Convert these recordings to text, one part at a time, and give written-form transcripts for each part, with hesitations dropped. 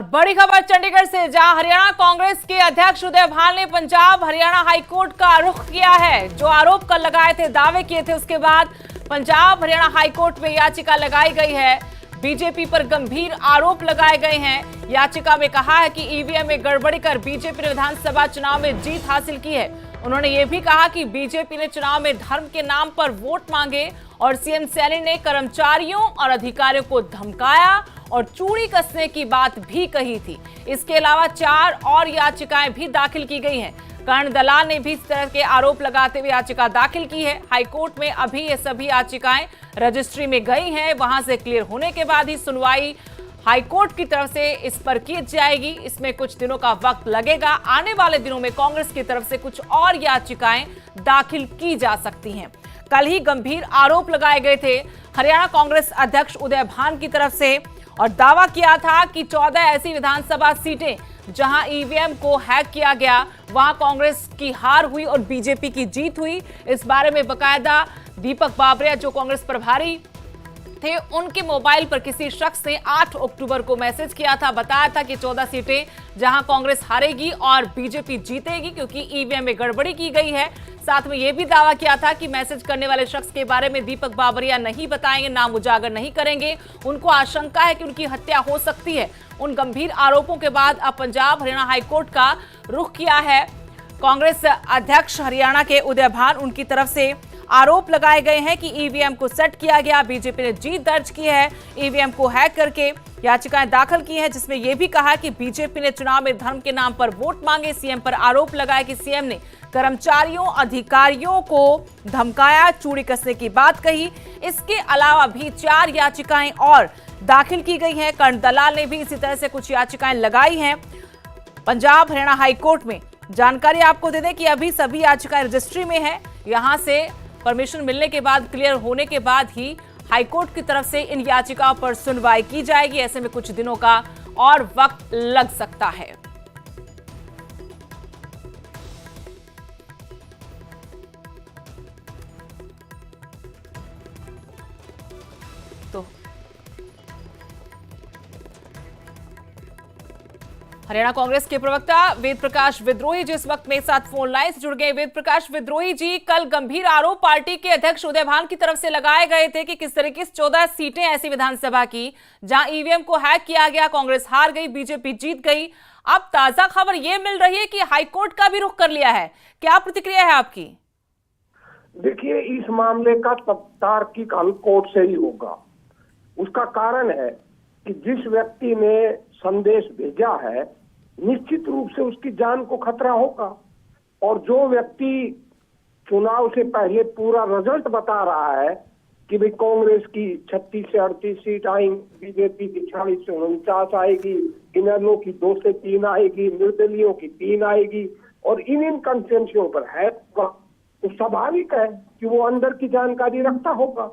बड़ी खबर चंडीगढ़ से, जहां हरियाणा कांग्रेस के अध्यक्ष उदय भान ने पंजाब हरियाणा हाईकोर्ट का रुख किया है। जो आरोप कल लगाए थे, दावे किए थे, उसके बाद पंजाब हरियाणा हाईकोर्ट में याचिका लगाई गई है। बीजेपी पर गंभीर आरोप लगाए गए हैं। याचिका में कहा है कि ईवीएम में गड़बड़ी कर बीजेपी ने विधानसभा चुनाव में जीत हासिल की है। उन्होंने ये भी कहा कि बीजेपी ने चुनाव में धर्म के नाम पर वोट मांगे और सीएम सैनी ने कर्मचारियों और अधिकारियों को धमकाया और चूड़ी कसने की बात भी कही थी। इसके अलावा 4 और याचिकाएं भी दाखिल की गई हैं। कर्ण दलाल ने भी इस तरह के आरोप लगाते हुए याचिका दाखिल की है। हाईकोर्ट में अभी ये सभी याचिकाएं रजिस्ट्री में गई हैं। वहां से क्लियर होने के बाद ही सुनवाई हाईकोर्ट की तरफ से इस पर की जाएगी। इसमें कुछ दिनों का वक्त लगेगा। आने वाले दिनों में कांग्रेस की तरफ से कुछ और याचिकाएं दाखिल की जा सकती हैं। कल ही गंभीर आरोप लगाए गए थे हरियाणा कांग्रेस अध्यक्ष उदय भान की तरफ से और दावा किया था कि 14 ऐसी विधानसभा सीटें जहां ईवीएम को हैक किया गया, वहां कांग्रेस की हार हुई और बीजेपी की जीत हुई। इस बारे में बकायदा दीपक बाबरिया, जो कांग्रेस प्रभारी थे, उनके मोबाइल पर किसी शख्स ने 8 अक्टूबर को मैसेज किया था। बताया था कि 14 सीटें जहां कांग्रेस हारेगी और बीजेपी जीतेगी क्योंकि ईवीएम में गड़बड़ी की गई है। साथ में यह भी दावा किया था कि मैसेज करने वाले शख्स के बारे में दीपक बाबरिया नहीं बताएंगे, नाम उजागर नहीं करेंगे। उनको आशंका है कि उनकी हत्या हो सकती है। उन गंभीर आरोपों के बाद अब पंजाब हरियाणा हाईकोर्ट का रुख किया है कांग्रेस अध्यक्ष हरियाणा के उदय भान। उनकी तरफ से आरोप लगाए गए हैं कि ईवीएम को सेट किया गया, बीजेपी ने जीत दर्ज की है, ईवीएम को हैक करके याचिकाएं दाखिल की हैं, जिसमें यह भी कहा कि बीजेपी ने चुनाव में धर्म के नाम पर वोट मांगे। सीएम पर आरोप लगाया कि सीएम ने कर्मचारियों अधिकारियों को धमकाया, चूड़ी कसने की बात कही। इसके अलावा भी 4 याचिकाएं और दाखिल की गई हैं। कर्ण दलाल ने भी इसी तरह से कुछ याचिकाएं लगाई हैं पंजाब हरियाणा हाईकोर्ट में। जानकारी आपको दे दें कि अभी सभी याचिकाएं रजिस्ट्री में है। यहां से परमिशन मिलने के बाद, क्लियर होने के बाद ही हाईकोर्ट की तरफ से इन याचिकाओं पर सुनवाई की जाएगी। ऐसे में कुछ दिनों का और वक्त लग सकता है। तो हरियाणा कांग्रेस के प्रवक्ता वेद प्रकाश विद्रोही जी इस वक्त मेरे साथ फोन लाइन से जुड़ गए। वेद प्रकाश विद्रोही जी, कल गंभीर आरोप पार्टी के अध्यक्ष उदय भान की तरफ से लगाए गए थे कि किस तरीके से 14 सीटें ऐसी विधानसभा की जहां ईवीएम को हैक किया गया, कांग्रेस हार गई, बीजेपी जीत गई। अब ताजा खबर यह मिल रही है कि हाईकोर्ट का भी रुख कर लिया है। क्या प्रतिक्रिया है आपकी? देखिए, इस मामले का तार्किक हल कोर्ट से ही होगा। उसका कारण है कि जिस व्यक्ति ने संदेश भेजा है, निश्चित रूप से उसकी जान को खतरा होगा। और जो व्यक्ति चुनाव से पहले पूरा रिजल्ट बता रहा है कि भाई कांग्रेस की 36 से 38 सीट आएंगी, बीजेपी की 46 से 49 आएगी, इनर्लों की 2 से 3 आएगी, निर्दलीयों की 3 आएगी और इन कंस्टिट्यूंसियों पर है, तो स्वाभाविक है कि वो अंदर की जानकारी रखता होगा।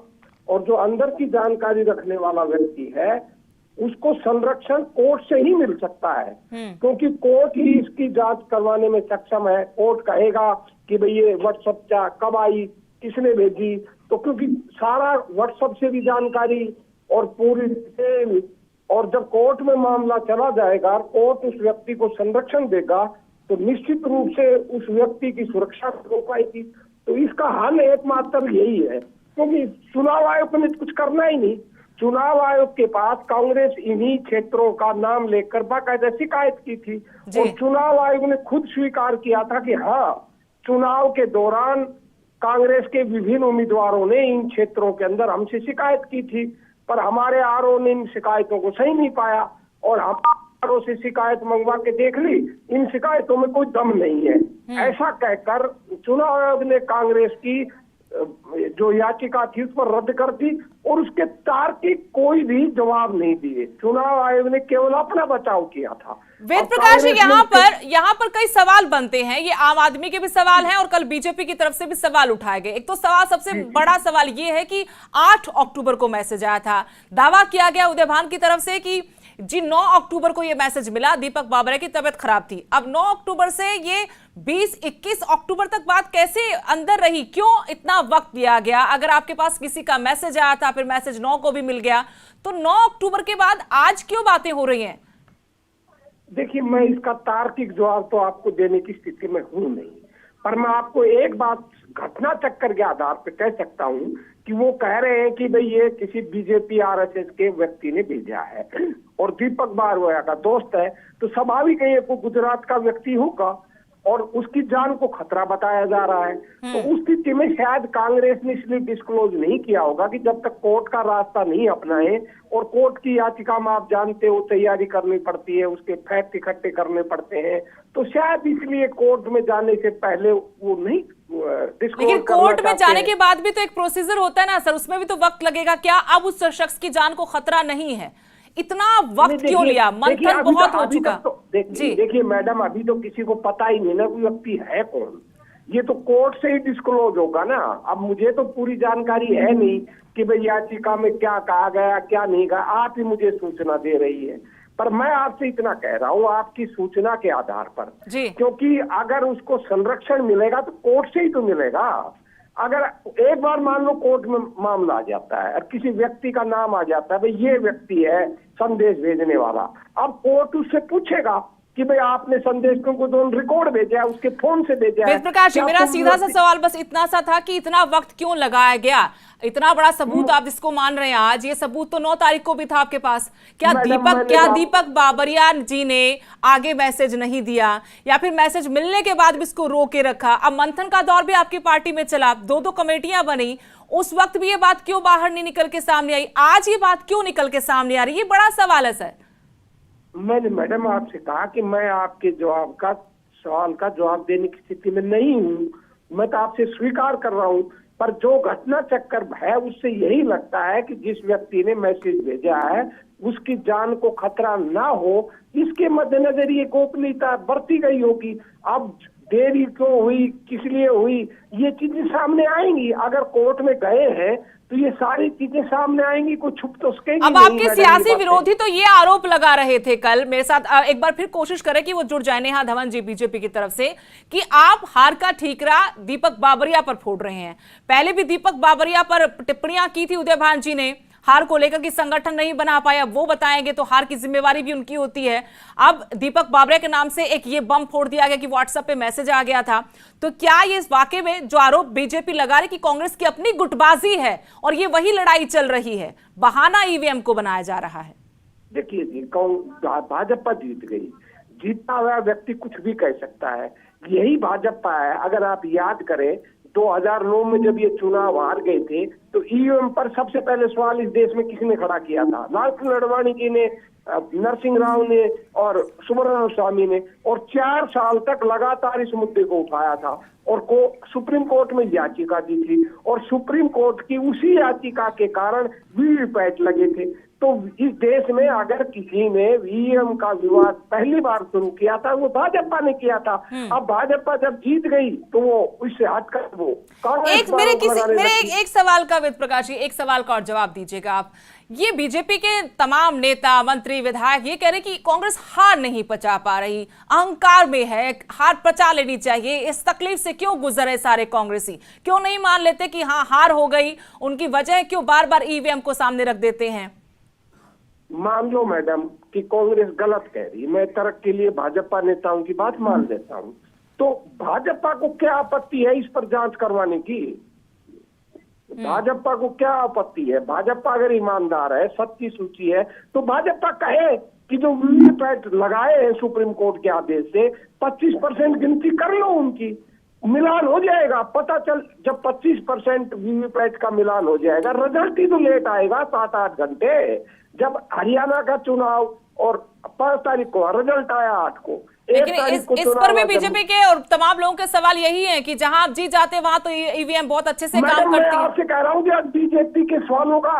और जो अंदर की जानकारी रखने वाला व्यक्ति है, उसको संरक्षण कोर्ट से ही मिल सकता है, क्योंकि कोर्ट ही इसकी जांच करवाने में सक्षम है। कोर्ट कहेगा कि भाई ये व्हाट्सएप क्या, कब आई, किसने भेजी, तो क्योंकि सारा व्हाट्सएप से भी जानकारी और पूरी डिटेल, और जब कोर्ट में मामला चला जाएगा, कोर्ट उस व्यक्ति को संरक्षण देगा, तो निश्चित रूप से उस व्यक्ति की सुरक्षा हो पाएगी। तो इसका हल एकमात्र यही है, क्योंकि चुनाव आयोग ने कुछ करना ही नहीं। चुनाव आयोग के पास कांग्रेस इन्हीं क्षेत्रों का नाम लेकर बाकायदा शिकायत की थी और चुनाव आयोग ने खुद स्वीकार किया था कि हाँ, चुनाव के दौरान कांग्रेस के विभिन्न उम्मीदवारों ने इन क्षेत्रों के अंदर हमसे शिकायत की थी, पर हमारे आरओ ने इन शिकायतों को सही नहीं पाया और हम आरओ से शिकायत मंगवा के देख ली, इन शिकायतों में कोई दम नहीं है। ऐसा कहकर चुनाव आयोग ने कांग्रेस की जो याचिका थी उस पर रद्द कर दी और उसके तार्किक कोई भी जवाब नहीं दिए। चुनाव आयोग ने केवल अपना बचाव किया था। वेद प्रकाश जी, यहाँ पर कई सवाल बनते हैं। ये आम आदमी के भी सवाल हैं और कल बीजेपी की तरफ से भी सवाल उठाए गए। एक तो सवाल, सबसे बड़ा सवाल ये है कि 8 अक्टूबर को मैसेज आया था, दावा किया गया उदय भान की तरफ से कि जी 9 अक्टूबर को ये मैसेज मिला, दीपक बाबरिया की तबीयत खराब थी। अब 9 अक्टूबर से ये 20-21 अक्टूबर तक बात कैसे अंदर रही, क्यों इतना वक्त दिया गया? अगर आपके पास किसी का मैसेज आया था, फिर मैसेज 9 को भी मिल गया, तो 9 अक्टूबर के बाद आज क्यों बातें हो रही हैं? देखिए, मैं इसका तार्किक जवाब तो आपको देने की स्थिति में हूं नहीं, पर मैं आपको एक बात घटना चक्कर के आधार पर कह सकता हूं कि वो कह रहे हैं कि भाई ये किसी बीजेपी आरएसएस के व्यक्ति ने भेजा है और दीपक बारवोया का दोस्त है, तो स्वाभाविक है ये कोई गुजरात का व्यक्ति होगा और उसकी जान को खतरा बताया जा रहा है। तो उस स्थिति में शायद कांग्रेस ने इसलिए डिस्क्लोज नहीं किया होगा कि जब तक कोर्ट का रास्ता नहीं अपनाए, और कोर्ट की याचिका में आप जानते हो तैयारी करनी पड़ती है, उसके फैक्ट इकट्ठे करने पड़ते हैं, तो शायद इसलिए कोर्ट में जाने से पहले वो नहीं डिस्क्लोज। लेकिन कोर्ट में जाने के बाद भी तो एक प्रोसीजर होता है ना सर, उसमें भी तो वक्त लगेगा। क्या अब उस शख्स की जान को खतरा नहीं है? इतना वक्त क्यों लिया? मंथन बहुत हो चुका। देखिए मैडम, अभी तो किसी को पता ही नहीं ना कोई व्यक्ति है कौन, ये तो कोर्ट से ही डिस्क्लोज होगा ना। अब मुझे तो पूरी जानकारी है नहीं कि भाई याचिका में क्या कहा गया क्या नहीं कहा, आप ही मुझे सूचना दे रही है, पर मैं आपसे इतना कह रहा हूँ आपकी सूचना के आधार पर, क्योंकि अगर उसको संरक्षण मिलेगा तो कोर्ट से ही तो मिलेगा। अगर एक बार मान लो कोर्ट में मामला आ जाता है और किसी व्यक्ति का नाम आ जाता है, भाई ये व्यक्ति है संदेश भेजने वाला, अब कोर्ट उससे पूछेगा कि भाई आपने संदेश को तो रिकॉर्ड भेजा है, उसके फोन से भेजा है। वेद प्रकाश जी, मेरा सीधा सा सवाल बस इतना सा था कि इतना वक्त क्यों लगाया गया? इतना बड़ा सबूत आप जिसको मान रहे हैं आज, ये सबूत तो 9 तारीख को भी था आपके पास। क्या दीपक बाबरिया जी ने आगे मैसेज नहीं दिया, या फिर मैसेज मिलने के बाद भी इसको रोके रखा? अब मंथन का दौर भी आपकी पार्टी में चला, 2 कमेटियां बनी, उस वक्त भी ये बात क्यों बाहर नहीं निकल के सामने आई? आज ये बात क्यों निकल के सामने आ रही है? ये बड़ा सवाल है सर। मैंने मैडम आपसे कहा कि मैं आपके सवाल का जवाब देने की स्थिति में नहीं हूँ, मैं तो आपसे स्वीकार कर रहा हूँ, पर जो घटना चक्कर है उससे यही लगता है कि जिस व्यक्ति ने मैसेज भेजा है उसकी जान को खतरा ना हो, इसके मद्देनजर ये गोपनीयता बरती गई होगी। अब देरी क्यों हुई, किस लिए हुई, ये चीजें सामने आएंगी। अगर कोर्ट में गए हैं तो ये सारी चीजें सामने आएंगी, कोई छुप तो सकेगी। अब आपके सियासी विरोधी तो ये आरोप लगा रहे थे कल मेरे साथ, एक बार फिर कोशिश करें कि वो जुड़ जाए, नेहा धवन जी बीजेपी की तरफ से, कि आप हार का ठीकरा दीपक बाबरिया पर फोड़ रहे हैं। पहले भी दीपक बाबरिया पर टिप्पणियां की थी उदय भान जी ने, हार को लेकर कि संगठन नहीं बना पाया, वो बताएंगे तो हार की जिम्मेवारी भी उनकी होती है। अब दीपक बाबरिया के नाम से एक ये बम फोड़ दिया गया कि व्हाट्सएप पे मैसेज आ गया था, तो क्या ये इस वाकई में जो आरोप बीजेपी लगा रही कि कांग्रेस की अपनी गुटबाजी है और ये वही लड़ाई चल रही है, बहाना ईवीएम को बनाया जा रहा है? देखिए जी, भाजपा जीत गई, जीता हुआ व्यक्ति कुछ भी कह सकता है, यही भाजपा है। अगर आप याद करें 2009 में जब ये चुनाव हार गए थे तो ईवीएम पर सबसे पहले सवाल इस देश में किसने खड़ा किया था? लालकृष्ण अडवाणी जी ने, नरसिंह राव ने और सुब्रमण्यम स्वामी ने, और 4 साल तक लगातार इस मुद्दे को उठाया था और सुप्रीम कोर्ट में याचिका दी थी, और सुप्रीम कोर्ट की उसी याचिका के कारण वीवीपैट लगे थे। तो इस देश में अगर किसी ने ईवीएम का विवाद पहली बार शुरू किया था वो भाजपा ने किया था। अब भाजपा जब जीत गई तो वो उससे हटकर वो मेरे एक सवाल का वेद प्रकाश जी, एक सवाल का और जवाब दीजिएगा आप। ये बीजेपी के तमाम नेता मंत्री विधायक ये कह रहे कि कांग्रेस हार नहीं पचा पा रही, अहंकार में है, हार पचा लेनी चाहिए, इस तकलीफ से क्यों गुजर है सारे कांग्रेसी? क्यों नहीं मान लेते कि हाँ हार हो गई, उनकी वजह क्यों बार बार ईवीएम को सामने रख देते हैं? मान लो मैडम कि कांग्रेस गलत कह रही, मैं तर्क के लिए भाजपा नेताओं की बात मान लेता हूं, तो भाजपा को क्या आपत्ति है इस पर जांच करवाने की? भाजपा को क्या आपत्ति है? भाजपा अगर ईमानदार है, सच्ची सूची है, तो भाजपा कहे कि जो वीवीपैट लगाए हैं सुप्रीम कोर्ट के आदेश से 25% गिनती कर लो, उनकी मिलान हो जाएगा। पता चल जब 25% वीवीपैट का मिलान हो जाएगा, रिजल्ट ही तो लेट आएगा 7-8 घंटे। जब हरियाणा का चुनाव और 5 तारीख को रिजल्ट आया, 8 को, लेकिन इस पर भी बीजेपी के और तमाम लोगों के सवाल यही है कि जहां आप जीत जाते वहां तो ईवीएम बहुत अच्छे से काम करती है। मैं आपसे कह रहा हूं कि बीजेपी के सवालों का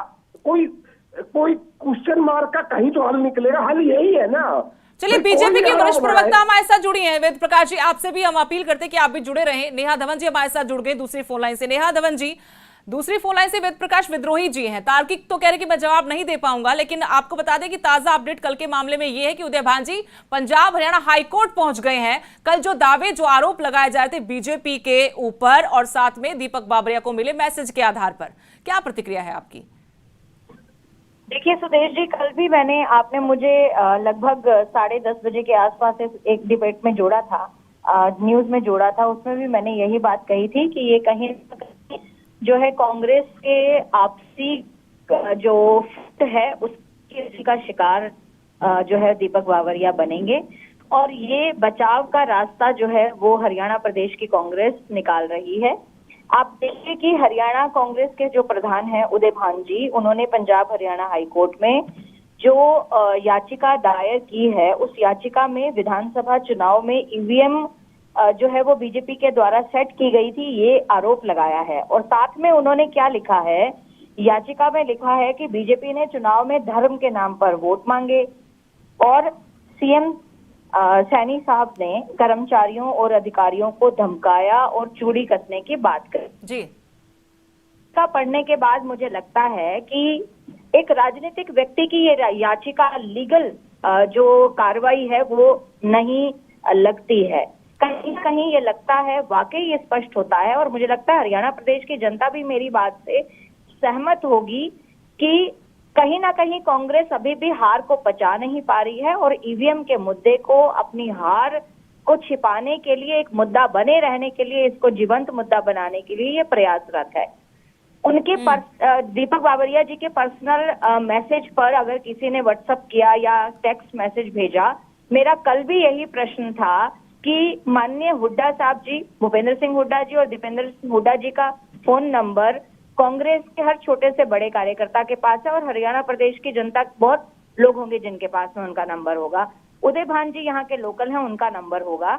कोई क्वेश्चन मार्क का कहीं तो हल निकलेगा, हल यही है ना। चलिए, बीजेपी के वरिष्ठ प्रवक्ता हमारे साथ जुड़ी हैं, वेद प्रकाश जी, आपसे भी हम अपील करते हैं कि आप भी जुड़े रहें। नेहा धवन जी हमारे साथ जुड़ गए दूसरी फोन लाइन से। नेहा धवन जी, दूसरी फोन लाइन से वेद प्रकाश विद्रोही जी हैं। तार्किक तो कह रहे कि मैं जवाब नहीं दे पाऊंगा, लेकिन आपको बता दें कि ताजा अपडेट कल के मामले में यह है कि उदय भान जी पंजाब हरियाणा हाईकोर्ट पहुंच गए हैं। कल जो दावे जो आरोप लगाए जा रहे थे बीजेपी के ऊपर और साथ में दीपक बाबरिया को मिले मैसेज के आधार पर, क्या प्रतिक्रिया है आपकी? देखिए सुदेश जी, कल भी आपने मुझे लगभग 10:30 बजे के आसपास एक डिबेट में जोड़ा था, न्यूज में जोड़ा था। उसमें भी मैंने यही बात कही थी कि ये कहीं न कहीं जो है कांग्रेस के आपसी जो फुट है उसकी का शिकार जो है दीपक बावरिया बनेंगे, और ये बचाव का रास्ता जो है वो हरियाणा प्रदेश की कांग्रेस निकाल रही है। आप देखिए कि हरियाणा कांग्रेस के जो प्रधान हैं उदय भान जी, उन्होंने पंजाब हरियाणा हाई कोर्ट में जो याचिका दायर की है, उस याचिका में विधानसभा चुनाव में ईवीएम जो है वो बीजेपी के द्वारा सेट की गई थी, ये आरोप लगाया है। और साथ में उन्होंने क्या लिखा है, याचिका में लिखा है कि बीजेपी ने चुनाव में धर्म के नाम पर वोट मांगे और सीएम सैनी साहब ने कर्मचारियों और अधिकारियों को धमकाया और चूड़ी कसने की बात कही जी। का पढ़ने के बाद मुझे लगता है कि एक राजनीतिक व्यक्ति की ये याचिका लीगल जो कार्रवाई है वो नहीं लगती है। कहीं न कहीं ये लगता है, वाकई ये स्पष्ट होता है, और मुझे लगता है हरियाणा प्रदेश की जनता भी मेरी बात से सहमत होगी कि कहीं ना कहीं कांग्रेस अभी भी हार को पचा नहीं पा रही है और ईवीएम के मुद्दे को, अपनी हार को छिपाने के लिए, एक मुद्दा बने रहने के लिए, इसको जीवंत मुद्दा बनाने के लिए ये प्रयासरत है। उनके दीपक बावरिया जी के पर्सनल मैसेज पर अगर किसी ने व्हाट्सएप किया या टेक्स्ट मैसेज भेजा, मेरा कल भी यही प्रश्न था कि माननीय हुड्डा साहब जी, भूपेंद्र सिंह हुड्डा जी और दीपेंद्र सिंह हुड्डा जी का फोन नंबर कांग्रेस के हर छोटे से बड़े कार्यकर्ता के पास है, और हरियाणा प्रदेश की जनता बहुत लोग होंगे जिनके पास में उनका नंबर होगा। उदय भान जी यहाँ के लोकल हैं, उनका नंबर होगा।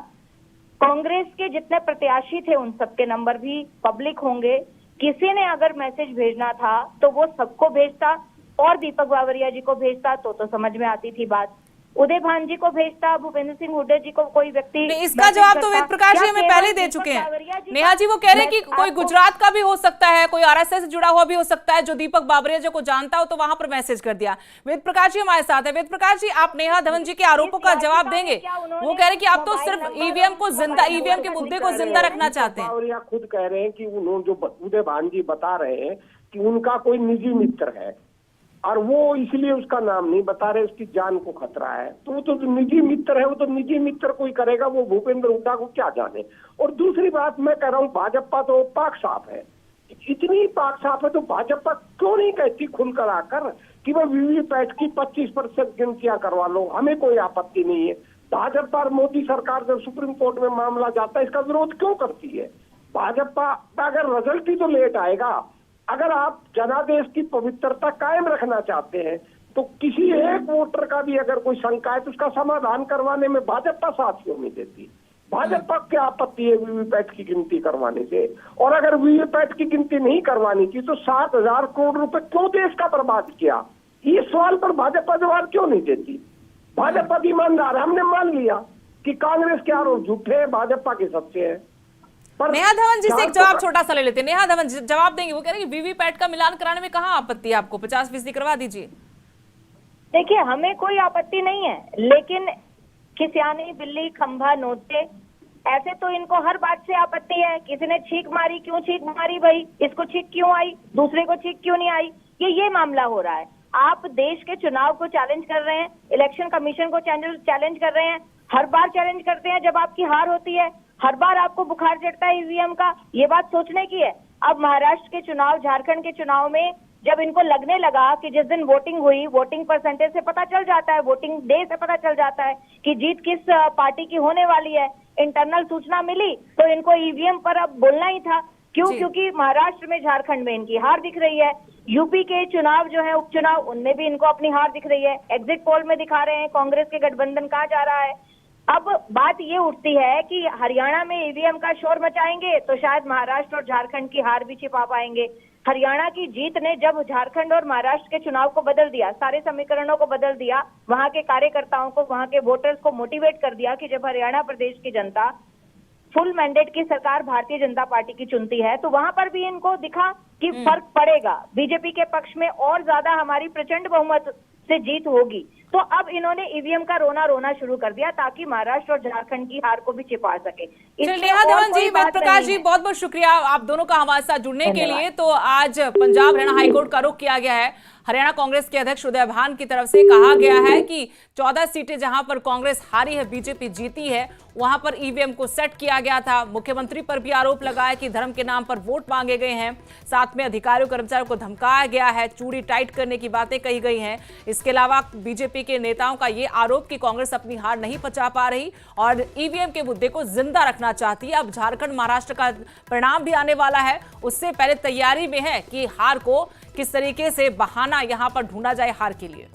कांग्रेस के जितने प्रत्याशी थे उन सबके नंबर भी पब्लिक होंगे। किसी ने अगर मैसेज भेजना था तो वो सबको भेजता, और दीपक बावरिया जी को भेजता तो समझ में आती थी बात। उदय भान जी को भेजता, भूपेंद्र सिंह हुड्डा जी को कोई व्यक्ति, इसका जवाब तो वेद प्रकाश जी हमें पहले दे चुके हैं। नेहा जी वो कह रहे हैं कि कोई गुजरात का भी हो सकता है, कोई आरएसएस से जुड़ा हुआ भी हो सकता है, जो दीपक बावरिया जी को जानता हो तो वहां पर मैसेज कर दिया। वेद प्रकाश जी हमारे साथ है। वेद प्रकाश जी, आप नेहा धवन जी के आरोपों का जवाब देंगे? वो कह रहे हैं कि आप तो सिर्फ ईवीएम को जिंदा, ईवीएम के मुद्दे को जिंदा रखना चाहते हैं। बावरिया खुद कह रहे हैं कि उन्होंने जो उदय भान जी बता रहे हैं कि उनका कोई निजी मित्र है और वो इसलिए उसका नाम नहीं बता रहे, उसकी जान को खतरा है। तो वो तो निजी मित्र है, वो तो निजी मित्र कोई करेगा, वो भूपेंद्र हुड्डा को क्या जाने। और दूसरी बात मैं कह रहा हूँ, भाजपा तो पाक साफ है, इतनी पाक साफ है तो भाजपा क्यों नहीं कहती खुलकर आकर कि वह वीवीपैट की 25% गिनतियां करवा लो, हमें कोई आपत्ति नहीं है। भाजपा और मोदी सरकार जब सुप्रीम कोर्ट में मामला जाता है, इसका विरोध क्यों करती है? भाजपा अगर रिजल्ट ही तो लेट आएगा। अगर आप जनादेश की पवित्रता कायम रखना चाहते हैं तो किसी एक वोटर का भी अगर कोई शंका है तो उसका समाधान करवाने में भाजपा साथ क्यों नहीं देती? भाजपा क्या आपत्ति है वीवीपैट की गिनती करवाने से? और अगर वीवीपैट की गिनती नहीं करवानी थी तो 7,000 करोड़ रुपए क्यों देश का बर्बाद किया? ये सवाल पर भाजपा जवाब क्यों नहीं देती? भाजपा की ईमानदार, हमने मान लिया कि कांग्रेस के आरोप झूठे हैं, भाजपा के सच्चे हैं। नेहा धवन जी से एक जवाब छोटा सा ले लेते हैं। नेहा धवन जवाब देंगे। वो कह रहे हैं कि वीवीपैट का मिलान कराने में कहाँ आपत्ति है आपको, 50% करवा दीजिए। देखिए, हमें कोई आपत्ति नहीं है, लेकिन खिसियानी बिल्ली खंभा नोचे, ऐसे तो इनको हर बात से आपत्ति है। किसी ने छींक मारी, क्यों छींक मारी भाई, इसको छींक क्यों आई, दूसरे को छींक क्यों नहीं आई, ये मामला हो रहा है। आप देश के चुनाव को चैलेंज कर रहे हैं, इलेक्शन कमीशन को चैलेंज कर रहे हैं, हर बार चैलेंज करते हैं जब आपकी हार होती है, हर बार आपको बुखार चढ़ता है ईवीएम का। ये बात सोचने की है। अब महाराष्ट्र के चुनाव, झारखंड के चुनाव में जब इनको लगने लगा कि जिस दिन वोटिंग हुई, वोटिंग परसेंटेज से पता चल जाता है, वोटिंग डे से पता चल जाता है कि जीत किस पार्टी की होने वाली है, इंटरनल सूचना मिली, तो इनको ईवीएम पर अब बोलना ही था। क्यों? क्योंकि महाराष्ट्र में, झारखंड में इनकी हार दिख रही है। यूपी के चुनाव जो है, उपचुनाव, उनमें भी इनको अपनी हार दिख रही है। एग्जिट पोल में दिखा रहे हैं कांग्रेस के गठबंधन कहाँ जा रहा है। अब बात ये उठती है कि हरियाणा में ईवीएम का शोर मचाएंगे तो शायद महाराष्ट्र और झारखंड की हार भी छिपा पाएंगे। हरियाणा की जीत ने जब झारखंड और महाराष्ट्र के चुनाव को बदल दिया, सारे समीकरणों को बदल दिया, वहां के कार्यकर्ताओं को, वहां के वोटर्स को मोटिवेट कर दिया कि जब हरियाणा प्रदेश की जनता फुल मैंडेट की सरकार भारतीय जनता पार्टी की चुनती है तो वहां पर भी इनको दिखा कि फर्क पड़ेगा, बीजेपी के पक्ष में और ज्यादा हमारी प्रचंड बहुमत से जीत होगी। तो अब इन्होंने ईवीएम का रोना शुरू कर दिया ताकि महाराष्ट्र और झारखंड की हार को भी छिपा सके। चलिए नेहा धवन जी, वेद प्रकाश जी, बहुत बहुत शुक्रिया आप दोनों का हमारे साथ जुड़ने के लिए। तो आज पंजाब हरियाणा हाईकोर्ट का रुख किया गया है। हरियाणा कांग्रेस के अध्यक्ष उदय भान की तरफ से कहा गया है कि 14 सीटें जहां पर कांग्रेस हारी है, बीजेपी जीती है, वहां पर ईवीएम को सेट किया गया था। मुख्यमंत्री पर भी आरोप लगाया कि धर्म के नाम पर वोट मांगे गए हैं, साथ में अधिकारियों कर्मचारियों को धमकाया गया है, चूड़ी टाइट करने की बातें कही गई हैं। इसके अलावा बीजेपी के नेताओं का ये आरोप कि कांग्रेस अपनी हार नहीं पचा पा रही और ईवीएम के मुद्दे को जिंदा रखना चाहती है। अब झारखंड महाराष्ट्र का परिणाम भी आने वाला है, उससे पहले तैयारी में है कि हार को किस तरीके से बहाना यहां पर ढूंढा जाए हार के लिए।